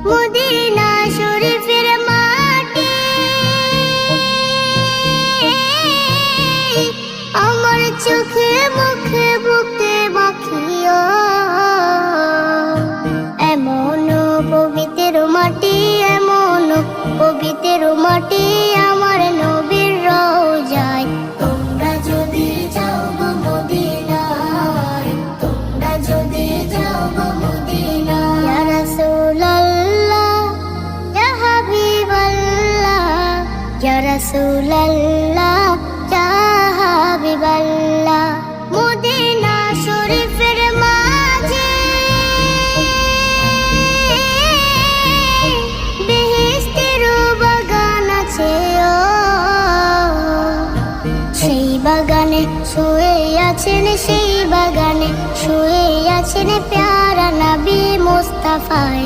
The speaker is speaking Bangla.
মদিনা শরীফের মাটি আমার চোখে মুখে বুকে মাখিও। এমন পবিত্র মাটি, এমন পবিত্র মাটি আমার নবীর রওজায়। তোমরা যদি যাও গো মদিনায়, তোমরা যদি যাও গো মদিনায়। ইয়া রাসূলুল্লাহ, ইয়া হাবিবাল্লাহ, ইয়া রাসূলুল্লাহ, ইয়া হাবিবাল্লাহ। মদিনা শরীফের মাঝে বেহেশতের বাগান আছে ও। সেই বাগানে শুয়ে আছেন, সেই বাগানে শুয়ে আছেন প্যারা নবী মুস্তাফায়।